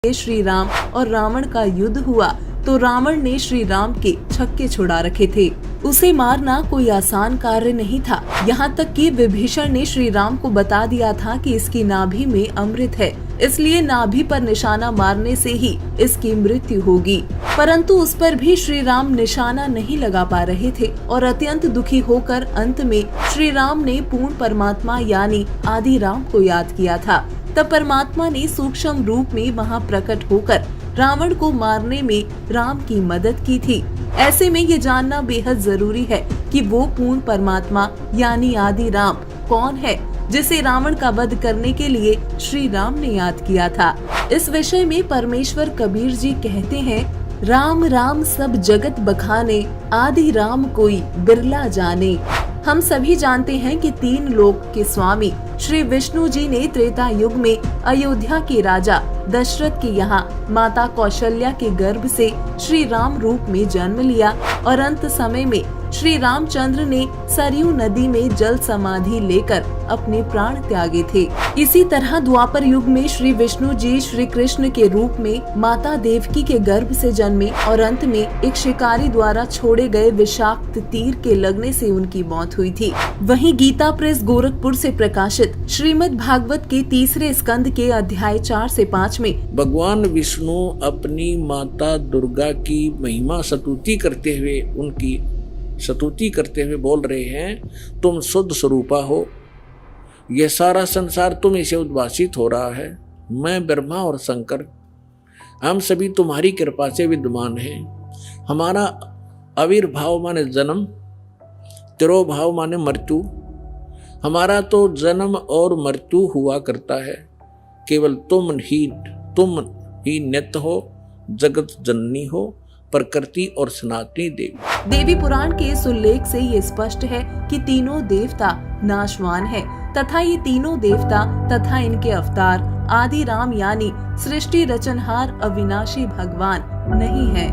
श्री राम और रावण का युद्ध हुआ तो रावण ने श्री राम के छक्के छुड़ा रखे थे। उसे मारना कोई आसान कार्य नहीं था। यहाँ तक कि विभीषण ने श्री राम को बता दिया था कि इसकी नाभि में अमृत है, इसलिए नाभि पर निशाना मारने से ही इसकी मृत्यु होगी। परंतु उस पर भी श्री राम निशाना नहीं लगा पा रहे थे और अत्यंत दुखी होकर अंत में श्री राम ने पूर्ण परमात्मा यानी आदि राम को याद किया था। तब परमात्मा ने सूक्ष्म रूप में वहां प्रकट होकर रावण को मारने में राम की मदद की थी। ऐसे में ये जानना बेहद जरूरी है कि वो पूर्ण परमात्मा यानी आदि राम कौन है, जिसे रावण का वध करने के लिए श्री राम ने याद किया था। इस विषय में परमेश्वर कबीर जी कहते हैं, राम राम सब जगत बखाने, आदि राम कोई बिरला जाने। हम सभी जानते हैं कि तीन लोक के स्वामी श्री विष्णु जी ने त्रेता युग में अयोध्या के राजा दशरथ के यहाँ माता कौशल्या के गर्भ से श्री राम रूप में जन्म लिया और अंत समय में श्री रामचंद्र ने सरयू नदी में जल समाधि लेकर अपने प्राण त्यागे थे। इसी तरह द्वापर युग में श्री विष्णु जी श्री कृष्ण के रूप में माता देवकी के गर्भ से जन्मे और अंत में एक शिकारी द्वारा छोड़े गए विषाक्त तीर के लगने से उनकी मौत हुई थी। वहीं गीता प्रेस गोरखपुर से प्रकाशित श्रीमद् भागवत के तीसरे स्कंद के अध्याय 4 से 5 में भगवान विष्णु अपनी माता दुर्गा की महिमा स्तुति करते हुए बोल रहे हैं, तुम शुद्ध स्वरूपा हो, यह सारा संसार तुम से उद्भासित हो रहा है। मैं ब्रह्मा और शंकर हम सभी तुम्हारी कृपा से विद्यमान हैं। हमारा आविर्भाव माने जन्म, तिरोभाव माने मृत्यु। हमारा तो जन्म और मृत्यु हुआ करता है, केवल तुम ही नित्य हो, जगत जननी हो, प्रकृति और सनातनी देवी। देवी पुराण के इस उल्लेख से ये स्पष्ट है कि तीनों देवता नाशवान है तथा ये तीनों देवता तथा इनके अवतार आदि राम यानी सृष्टि रचनहार अविनाशी भगवान नहीं है।